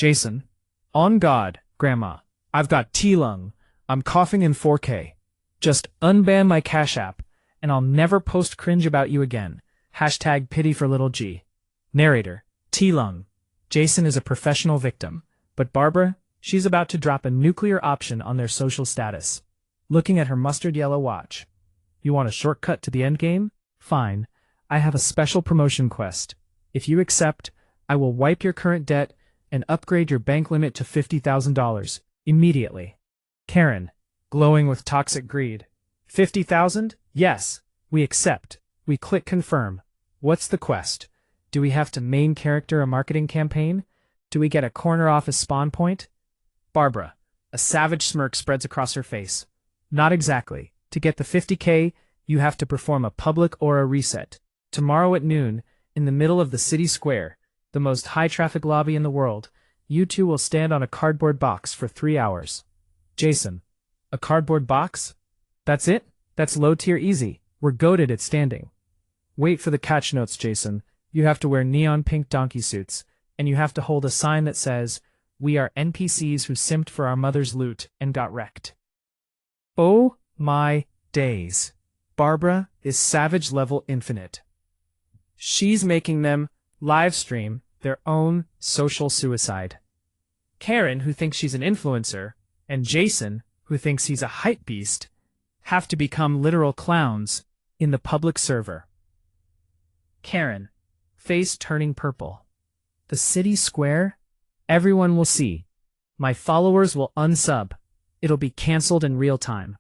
Jason. On God, Grandma. I've got T-lung. I'm coughing in 4K. Just unban my Cash App, and I'll never post cringe about you again. Hashtag pity for little G. Narrator. T-lung. Jason is a professional victim, but Barbara, she's about to drop a nuclear option on their social status. Looking at her mustard yellow watch. You want a shortcut to the endgame? Fine. I have a special promotion quest. If you accept, I will wipe your current debt and upgrade your bank limit to $50,000 immediately. Karen, glowing with toxic greed. 50,000? Yes, we accept. We click confirm. What's the quest? Do we have to main character a marketing campaign? Do we get a corner office spawn point? Barbara, a savage smirk spreads across her face. Not exactly. To get the 50K, you have to perform a public aura reset. Tomorrow at noon, in the middle of the city square, the most high-traffic lobby in the world, you two will stand on a cardboard box for 3 hours. Jason, a cardboard box? That's it? That's low-tier easy. We're goated at standing. Wait for the catch notes, Jason. You have to wear neon pink donkey suits, and you have to hold a sign that says, "We are NPCs who simped for our mother's loot and got wrecked." Oh my days. Barbara is savage level infinite. She's making them live stream their own social suicide. Karen, who thinks she's an influencer, and Jason, who thinks he's a hype beast, have to become literal clowns in the public server. Karen, face turning purple. The city square? Everyone will see. My followers will unsub. It'll be cancelled in real time.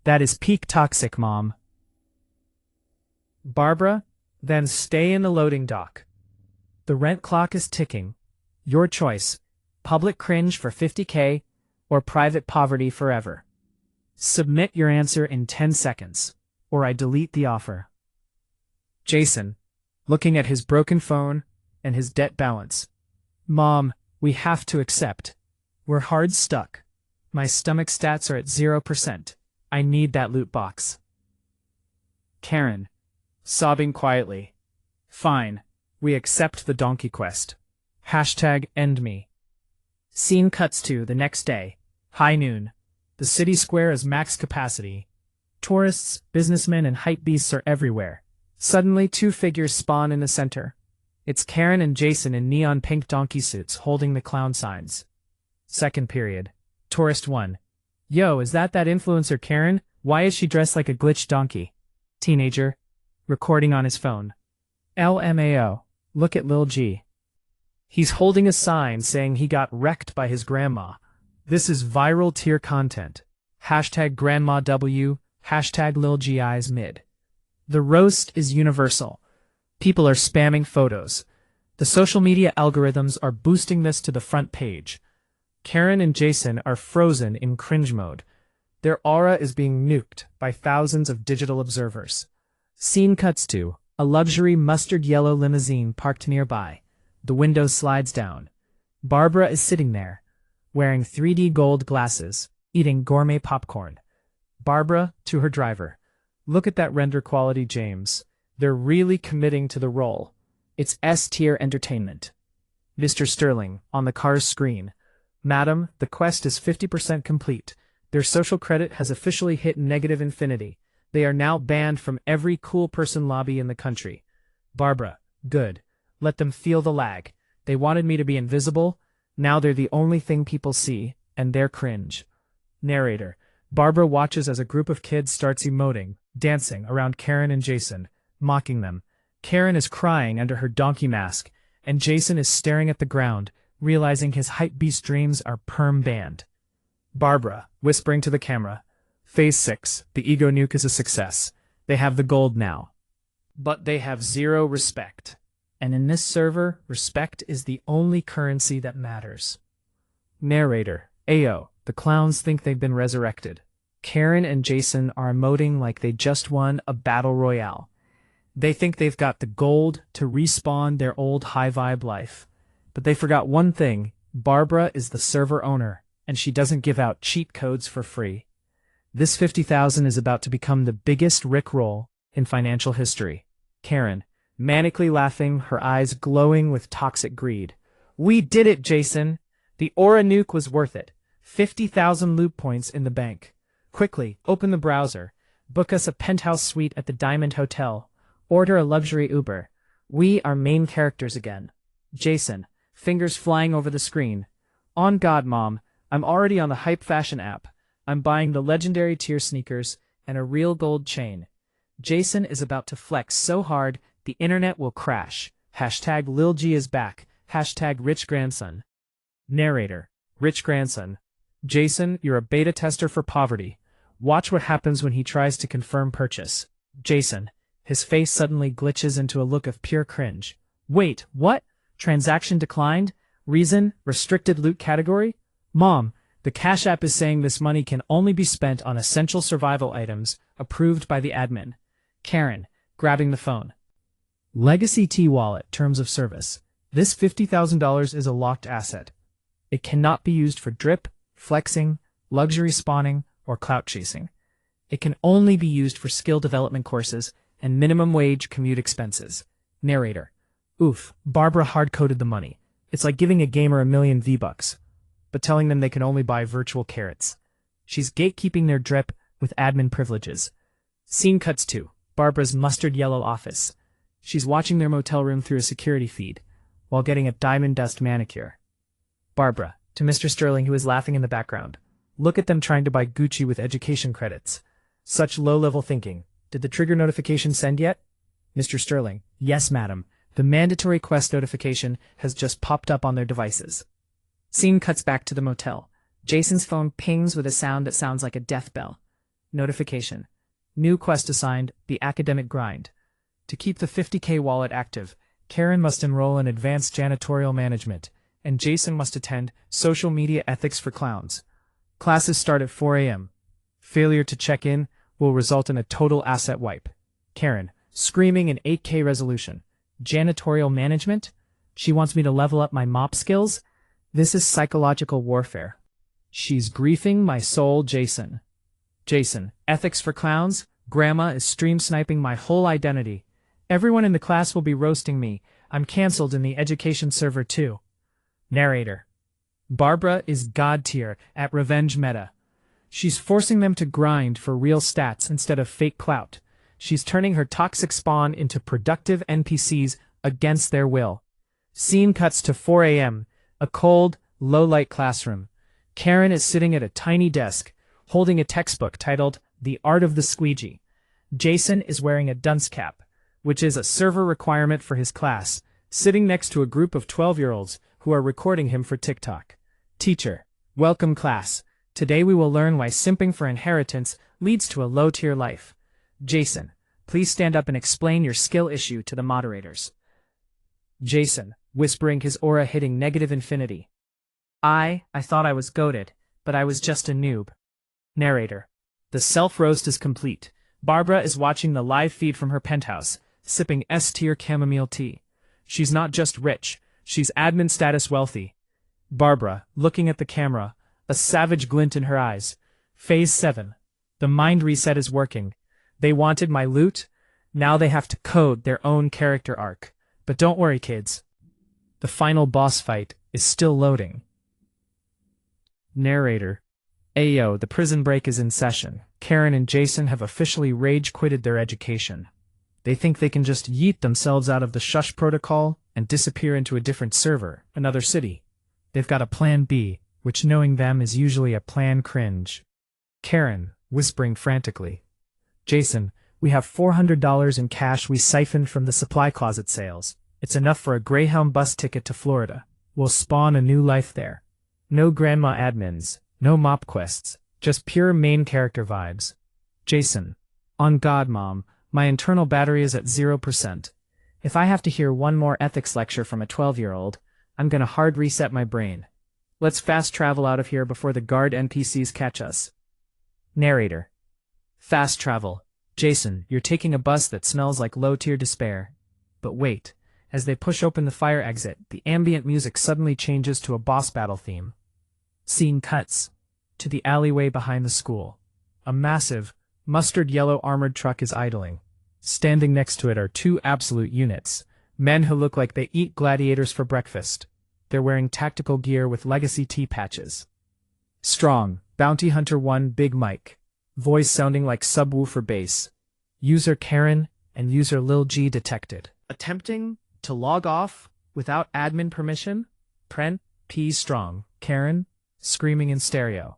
That is peak toxic, Mom. Barbara, then stay in the loading dock. The rent clock is ticking. Your choice, public cringe for 50K or private poverty forever. Submit your answer in 10 seconds, or I delete the offer. Jason, looking at his broken phone and his debt balance. Mom, we have to accept. We're hard stuck. My stomach stats are at 0%. I need that loot box. Karen, sobbing quietly. Fine, we accept the donkey quest. Hashtag end me. Scene cuts to the next day, high noon. The city square is max capacity. Tourists, businessmen, and hype beasts are everywhere. Suddenly, two figures spawn in the center. It's Karen and Jason in neon pink donkey suits holding the clown signs. Second period. Tourist 1. Yo, is that influencer Karen? Why is she dressed like a glitched donkey? Teenager. Recording on his phone. LMAO. Look at Lil G. He's holding a sign saying he got wrecked by his grandma. This is viral tier content. Hashtag Grandma W. Hashtag Lil G Eyes Mid. The roast is universal. People are spamming photos. The social media algorithms are boosting this to the front page. Karen and Jason are frozen in cringe mode. Their aura is being nuked by thousands of digital observers. Scene cuts to a luxury mustard yellow limousine parked nearby. The window slides down. Barbara is sitting there, wearing 3D gold glasses, eating gourmet popcorn. Barbara to her driver. Look at that render quality, James. They're really committing to the role. It's S-tier entertainment. Mr. Sterling, on the car's screen. Madam, the quest is 50% complete. Their social credit has officially hit negative infinity. They are now banned from every cool person lobby in the country. Barbara, good. Let them feel the lag. They wanted me to be invisible. Now they're the only thing people see, and they're cringe. Narrator. Barbara watches as a group of kids starts emoting, dancing around Karen and Jason, mocking them. Karen is crying under her donkey mask, and Jason is staring at the ground, realizing his hype beast dreams are perm banned. Barbara, whispering to the camera. Phase 6, the ego nuke is a success. They have the gold now. But they have zero respect. And in this server, respect is the only currency that matters. Narrator. Ayo, the clowns think they've been resurrected. Karen and Jason are emoting like they just won a battle royale. They think they've got the gold to respawn their old high-vibe life. But they forgot one thing. Barbara is the server owner, and she doesn't give out cheat codes for free. This 50,000 is about to become the biggest rickroll in financial history. Karen, manically laughing, her eyes glowing with toxic greed. We did it, Jason. The Aura nuke was worth it. 50,000 loot points in the bank. Quickly, open the browser. Book us a penthouse suite at the Diamond Hotel. Order a luxury Uber. We are main characters again. Jason, fingers flying over the screen. On God, Mom, I'm already on the Hype Fashion app. I'm buying the legendary tier sneakers and a real gold chain. Jason is about to flex so hard, the internet will crash. Hashtag Lil G is back. Hashtag rich grandson. Narrator, rich grandson. Jason, you're a beta tester for poverty. Watch what happens when he tries to confirm purchase. Jason, his face suddenly glitches into a look of pure cringe. Wait, what? Transaction declined? Reason, restricted loot category? Mom, the Cash App is saying this money can only be spent on essential survival items, approved by the admin. Karen, grabbing the phone. Legacy T-Wallet, terms of service. This $50,000 is a locked asset. It cannot be used for drip, flexing, luxury spawning, or clout chasing. It can only be used for skill development courses and minimum wage commute expenses. Narrator. Oof, Barbara hard-coded the money. It's like giving a gamer a million V-Bucks, but telling them they can only buy virtual carrots. She's gatekeeping their drip with admin privileges. Scene cuts to Barbara's mustard yellow office. She's watching their motel room through a security feed, while getting a diamond dust manicure. Barbara, to Mr. Sterling, who is laughing in the background. Look at them trying to buy Gucci with education credits. Such low-level thinking. Did the trigger notification send yet? Mr. Sterling, yes, madam. The mandatory quest notification has just popped up on their devices. Scene cuts back to the motel. Jason's phone pings with a sound that sounds like a death bell. Notification. New quest assigned, the academic grind. To keep the 50K wallet active, Karen must enroll in advanced janitorial management, and Jason must attend social media ethics for clowns. Classes start at 4 a.m. Failure to check in will result in a total asset wipe. Karen, screaming in 8K resolution. Janitorial management? She wants me to level up my mop skills? This is psychological warfare. She's griefing my soul, Jason. Jason, ethics for clowns? Grandma is stream sniping my whole identity. Everyone in the class will be roasting me. I'm cancelled in the education server too. Narrator. Barbara is god tier at Revenge Meta. She's forcing them to grind for real stats instead of fake clout. She's turning her toxic spawn into productive NPCs against their will. Scene cuts to 4 a.m., a cold, low-light classroom. Karen is sitting at a tiny desk, holding a textbook titled The Art of the Squeegee. Jason is wearing a dunce cap, which is a server requirement for his class, sitting next to a group of 12-year-olds who are recording him for TikTok. Teacher, welcome class. Today we will learn why simping for inheritance leads to a low-tier life. Jason, please stand up and explain your skill issue to the moderators. Jason, whispering, his aura hitting negative infinity. I thought I was goated, but I was just a noob. Narrator. The self-roast is complete. Barbara is watching the live feed from her penthouse, sipping S-tier chamomile tea. She's not just rich, she's admin status wealthy. Barbara, looking at the camera, a savage glint in her eyes. Phase 7. The mind reset is working. They wanted my loot, now they have to code their own character arc. But don't worry, kids. The final boss fight is still loading. Narrator. Ayo, the prison break is in session. Karen and Jason have officially rage-quitted their education. They think they can just yeet themselves out of the shush protocol and disappear into a different server, another city. They've got a plan B, which knowing them is usually a plan cringe. Karen, whispering frantically. Jason, we have $400 in cash we siphoned from the supply closet sales. It's enough for a Greyhound bus ticket to Florida. We'll spawn a new life there. No grandma admins, no mop quests, just pure main character vibes. Jason, on God, Mom, my internal battery is at 0%. If I have to hear one more ethics lecture from a 12-year-old, I'm gonna hard reset my brain. Let's fast travel out of here before the guard NPCs catch us. Narrator. Fast travel. Jason, you're taking a bus that smells like low-tier despair. But wait, as they push open the fire exit, the ambient music suddenly changes to a boss battle theme. Scene cuts to the alleyway behind the school. A massive, mustard-yellow armored truck is idling. Standing next to it are two absolute units, men who look like they eat gladiators for breakfast. They're wearing tactical gear with legacy T patches. Strong, Bounty Hunter 1 Big Mike. Voice sounding like subwoofer bass. User Karen and user Lil G detected. Attempting to log off without admin permission? Prent P Strong, Karen, screaming in stereo.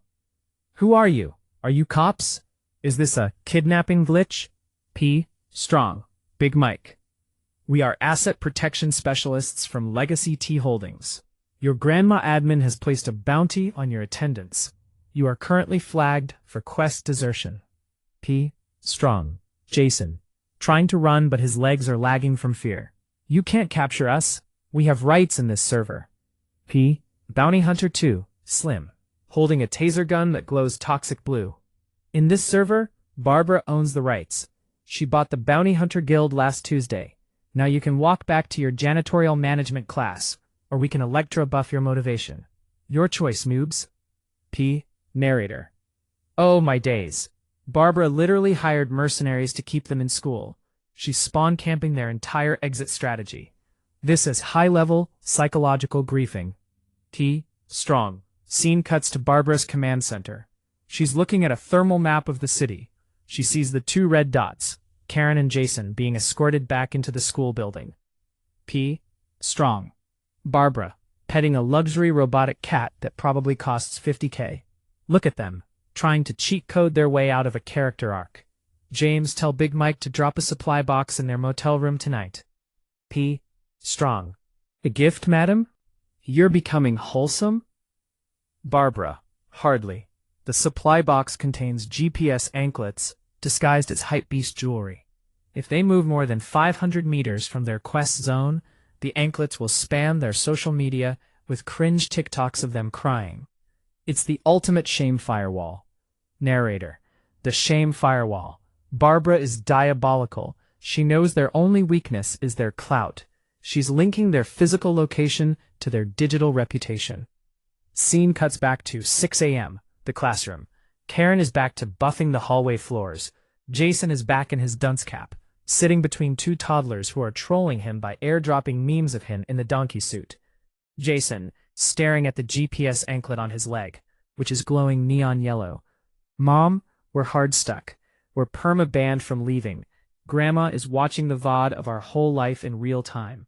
Who are you? Are you cops? Is this a kidnapping glitch? P Strong, Big Mike. We are asset protection specialists from Legacy T Holdings. Your grandma admin has placed a bounty on your attendance. You are currently flagged for quest desertion. P Strong, Jason, trying to run but his legs are lagging from fear. You can't capture us. We have rights in this server. P Bounty Hunter 2, Slim, holding a taser gun that glows toxic blue. In this server, Barbara owns the rights. She bought the Bounty Hunter Guild last Tuesday. Now you can walk back to your janitorial management class, or we can electro buff your motivation. Your choice, noobs. P Narrator. Oh my days. Barbara literally hired mercenaries to keep them in school. She's spawn camping their entire exit strategy. This is high-level psychological griefing. P Strong. Scene cuts to Barbara's command center. She's looking at a thermal map of the city. She sees the two red dots, Karen and Jason, being escorted back into the school building. P Strong. Barbara, petting a luxury robotic cat that probably costs $50K. Look at them, trying to cheat code their way out of a character arc. James, tell Big Mike to drop a supply box in their motel room tonight. P Strong. A gift, madam? You're becoming wholesome? Barbara, hardly. The supply box contains GPS anklets, disguised as hypebeast jewelry. If they move more than 500 meters from their quest zone, the anklets will spam their social media with cringe TikToks of them crying. It's the ultimate shame firewall. Narrator. The shame firewall. Barbara is diabolical. She knows their only weakness is their clout. She's linking their physical location to their digital reputation. Scene cuts back to 6 a.m., the classroom. Karen is back to buffing the hallway floors. Jason is back in his dunce cap, sitting between two toddlers who are trolling him by airdropping memes of him in the donkey suit. Jason, staring at the GPS anklet on his leg, which is glowing neon yellow. Mom, we're hard stuck. We're perma-banned from leaving. Grandma is watching the VOD of our whole life in real time.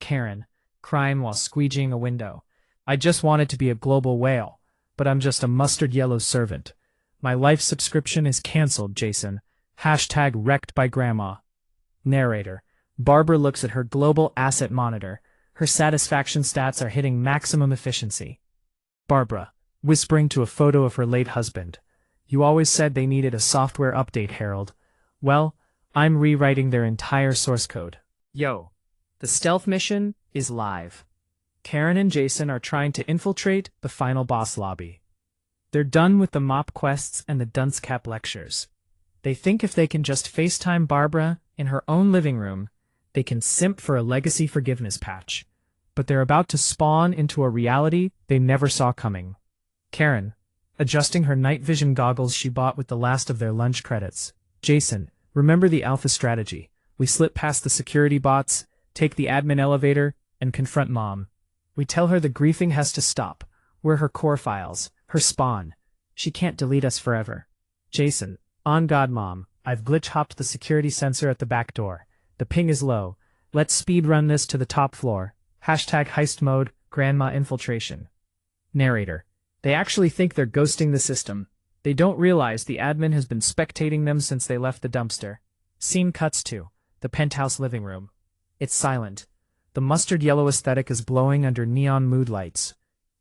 Karen, crying while squeegeeing a window. I just wanted to be a global whale, but I'm just a mustard yellow servant. My life subscription is cancelled, Jason. Hashtag wrecked by grandma. Narrator. Barbara looks at her global asset monitor. Her satisfaction stats are hitting maximum efficiency. Barbara, whispering to a photo of her late husband. You always said they needed a software update, Harold. Well, I'm rewriting their entire source code. Yo, the stealth mission is live. Karen and Jason are trying to infiltrate the final boss lobby. They're done with the mop quests and the dunce cap lectures. They think if they can just FaceTime Barbara in her own living room, they can simp for a legacy forgiveness patch. But they're about to spawn into a reality they never saw coming. Karen, adjusting her night vision goggles she bought with the last of their lunch credits. Jason, remember the alpha strategy. We slip past the security bots, take the admin elevator, and confront Mom. We tell her the griefing has to stop. We're her core files, her spawn. She can't delete us forever. Jason, on God, Mom, I've glitch-hopped the security sensor at the back door. The ping is low. Let's speedrun this to the top floor. Hashtag heist mode, grandma infiltration. Narrator. They actually think they're ghosting the system. They don't realize the admin has been spectating them since they left the dumpster. Scene cuts to the penthouse living room. It's silent. The mustard yellow aesthetic is glowing under neon mood lights.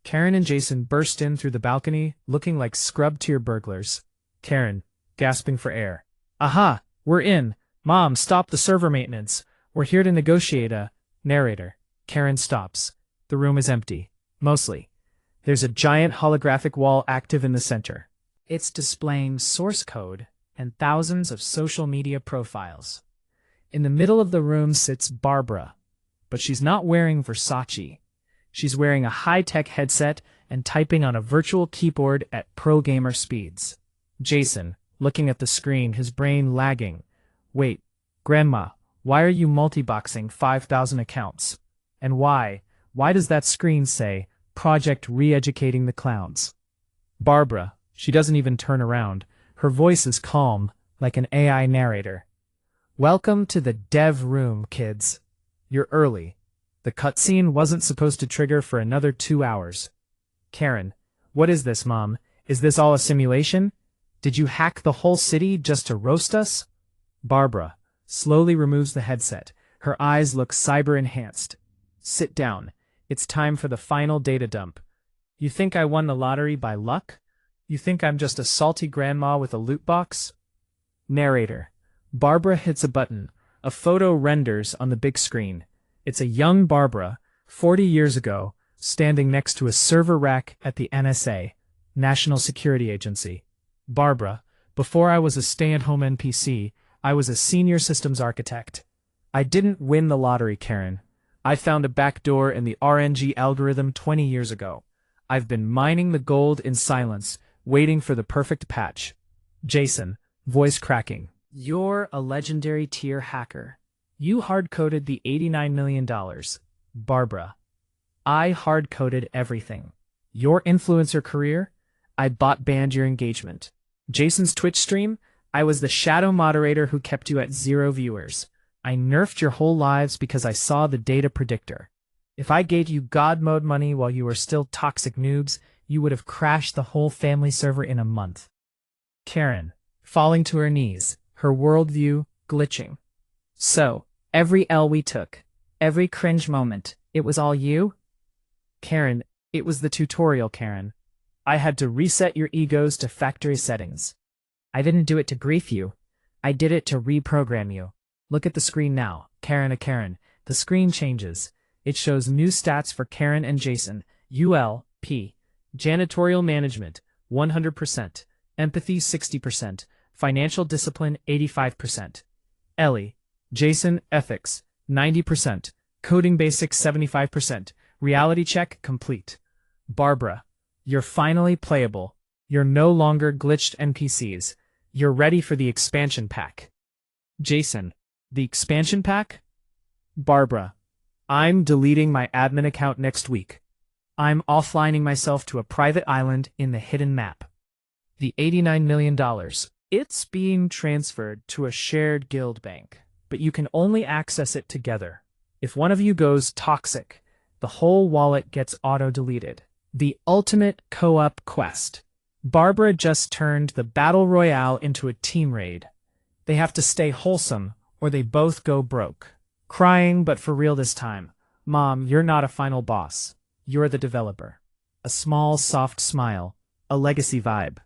Karen and Jason burst in through the balcony, looking like scrub-tier burglars. Karen, gasping for air. Aha, we're in. Mom, stop the server maintenance. We're here to negotiate a... Narrator. Karen stops. The room is empty. Mostly. There's a giant holographic wall active in the center. It's displaying source code and thousands of social media profiles. In the middle of the room sits Barbara, but she's not wearing Versace. She's wearing a high-tech headset and typing on a virtual keyboard at pro gamer speeds. Jason, looking at the screen, his brain lagging. Wait, Grandma, why are you multi-boxing 5,000 accounts? And why Why does that screen say, Project Re-Educating the Clowns? Barbara, she doesn't even turn around. Her voice is calm, like an AI narrator. Welcome to the dev room, kids. You're early. The cutscene wasn't supposed to trigger for another 2 hours. Karen, what is this, Mom? Is this all a simulation? Did you hack the whole city just to roast us? Barbara slowly removes the headset. Her eyes look cyber-enhanced. Sit down. It's time for the final data dump. You think I won the lottery by luck? You think I'm just a salty grandma with a loot box? Narrator. Barbara hits a button. A photo renders on the big screen. It's a young Barbara, 40 years ago, standing next to a server rack at the NSA, National Security Agency. Barbara, before I was a stay-at-home NPC, I was a senior systems architect. I didn't win the lottery, Karen. I found a backdoor in the RNG algorithm 20 years ago. I've been mining the gold in silence, waiting for the perfect patch. Jason, voice cracking. You're a legendary tier hacker. You hard-coded the $89 million. Barbara. I hard-coded everything. Your influencer career? I bot-banned your engagement. Jason's Twitch stream? I was the shadow moderator who kept you at 0 viewers. I nerfed your whole lives because I saw the data predictor. If I gave you God mode money while you were still toxic noobs, you would have crashed the whole family server in a month. Karen, falling to her knees, her worldview glitching. So, every L we took, every cringe moment, it was all you? Karen, it was the tutorial, Karen. I had to reset your egos to factory settings. I didn't do it to grief you. I did it to reprogram you. Look at the screen now, Karen a Karen. The screen changes. It shows new stats for Karen and Jason. UL-P. Janitorial management, 100%. Empathy, 60%. Financial discipline, 85%. Ellie. Jason, ethics, 90%. Coding basics, 75%. Reality check, complete. Barbara. You're finally playable. You're no longer glitched NPCs. You're ready for the expansion pack. Jason. The expansion pack? Barbara. I'm deleting my admin account next week. I'm offlining myself to a private island in the hidden map. The $89 million. It's being transferred to a shared guild bank, but you can only access it together. If one of you goes toxic, the whole wallet gets auto-deleted. The ultimate co-op quest. Barbara just turned the Battle Royale into a team raid. They have to stay wholesome, or they both go broke. Crying, but for real this time. Mom, you're not a final boss. You're the developer. A small, soft smile. A legacy vibe.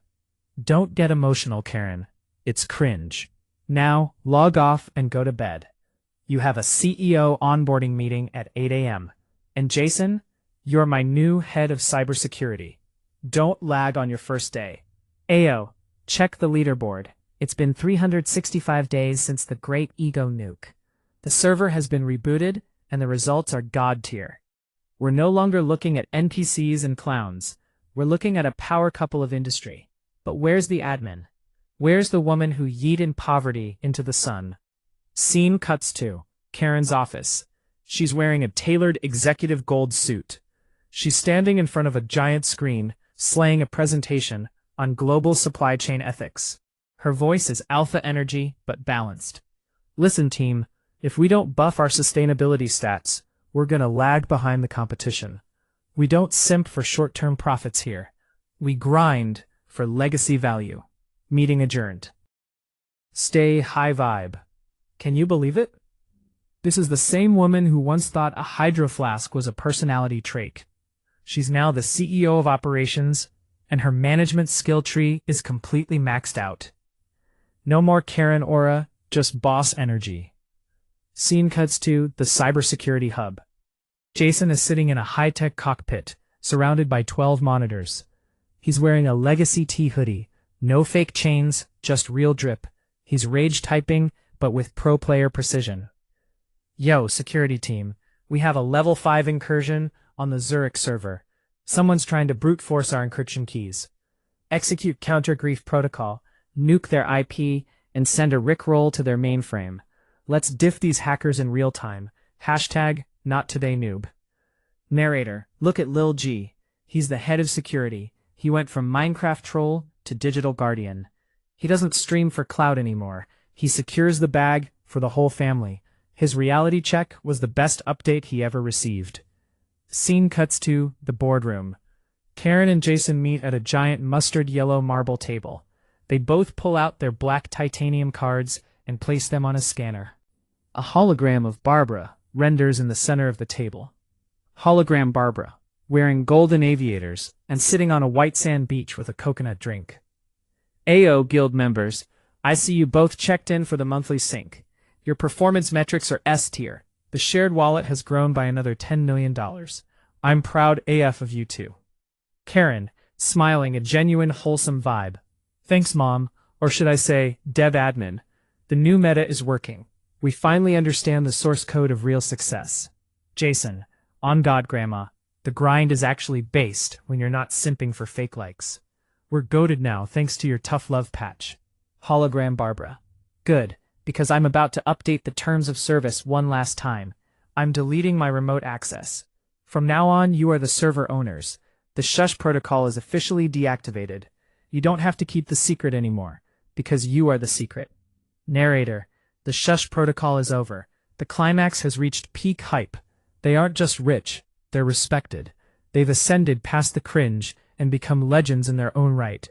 Don't get emotional, Karen. It's cringe. Now, log off and go to bed. You have a CEO onboarding meeting at 8 a.m. And Jason, you're my new head of cybersecurity. Don't lag on your first day. Ayo, check the leaderboard. It's been 365 days since the great ego nuke. The server has been rebooted, and the results are god tier. We're no longer looking at NPCs and clowns. We're looking at a power couple of industry. But where's the admin? Where's the woman who yeeted poverty into the sun? Scene cuts to Karen's office. She's wearing a tailored executive gold suit. She's standing in front of a giant screen, slaying a presentation on global supply chain ethics. Her voice is alpha energy, but balanced. Listen, team, if we don't buff our sustainability stats, we're gonna lag behind the competition. We don't simp for short-term profits here. We grind for legacy value. Meeting adjourned. Stay high vibe. Can you believe it? This is the same woman who once thought a hydro flask was a personality trait. She's now the CEO of operations, and her management skill tree is completely maxed out. No more Karen aura, just boss energy. Scene cuts to the cybersecurity hub. Jason is sitting in a high-tech cockpit, surrounded by 12 monitors. He's wearing a legacy tee hoodie. No fake chains, just real drip. He's rage typing, but with pro player precision. Yo, security team, we have a level 5 incursion on the Zurich server. Someone's trying to brute force our encryption keys. Execute counter-grief protocol, nuke their IP, and send a rickroll to their mainframe. Let's diff these hackers in real time. Hashtag, not today noob. Narrator, look at Lil G. He's the head of security. He went from Minecraft troll to digital guardian. He doesn't stream for clout anymore. He secures the bag for the whole family. His reality check was the best update he ever received. Scene cuts to the boardroom. Karen and Jason meet at a giant mustard yellow marble table. They both pull out their black titanium cards and place them on a scanner. A hologram of Barbara renders in the center of the table. Hologram Barbara, wearing golden aviators and sitting on a white sand beach with a coconut drink. AO Guild members, I see you both checked in for the monthly sync. Your performance metrics are S tier. The shared wallet has grown by another $10 million. I'm proud AF of you two. Karen, smiling a genuine wholesome vibe. Thanks, Mom, or should I say, Dev Admin. The new meta is working. We finally understand the source code of real success. Jason, on God, Grandma. The grind is actually based when you're not simping for fake likes. We're goated now thanks to your tough love patch. Hologram Barbara. Good, because I'm about to update the terms of service one last time. I'm deleting my remote access. From now on, you are the server owners. The shush protocol is officially deactivated. You don't have to keep the secret anymore, because you are the secret. Narrator, the shush protocol is over. The climax has reached peak hype. They aren't just rich, they're respected. They've ascended past the cringe and become legends in their own right.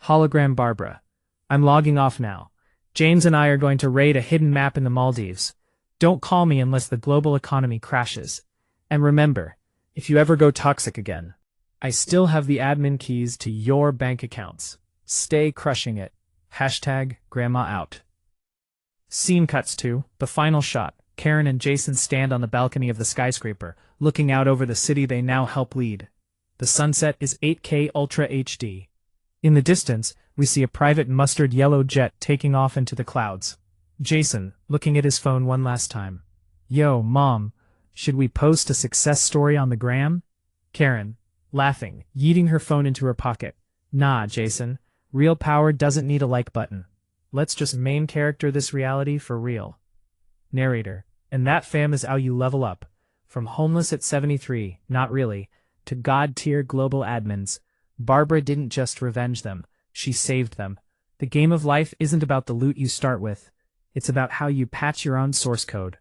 Hologram Barbara. I'm logging off now. James and I are going to raid a hidden map in the Maldives. Don't call me unless the global economy crashes. And remember, if you ever go toxic again, I still have the admin keys to your bank accounts. Stay crushing it. Hashtag Grandma out. Scene cuts to the final shot. Karen and Jason stand on the balcony of the skyscraper, looking out over the city they now help lead. The sunset is 8K Ultra HD. In the distance, we see a private mustard yellow jet taking off into the clouds. Jason, looking at his phone one last time. Yo, Mom, should we post a success story on the gram? Karen, laughing, yeeting her phone into her pocket. Nah, Jason, real power doesn't need a like button. Let's just main character this reality for real. Narrator, and that fam is how you level up. From homeless at 73, not really, to god-tier global admins. Barbara didn't just revenge them, she saved them. The game of life isn't about the loot you start with. It's about how you patch your own source code.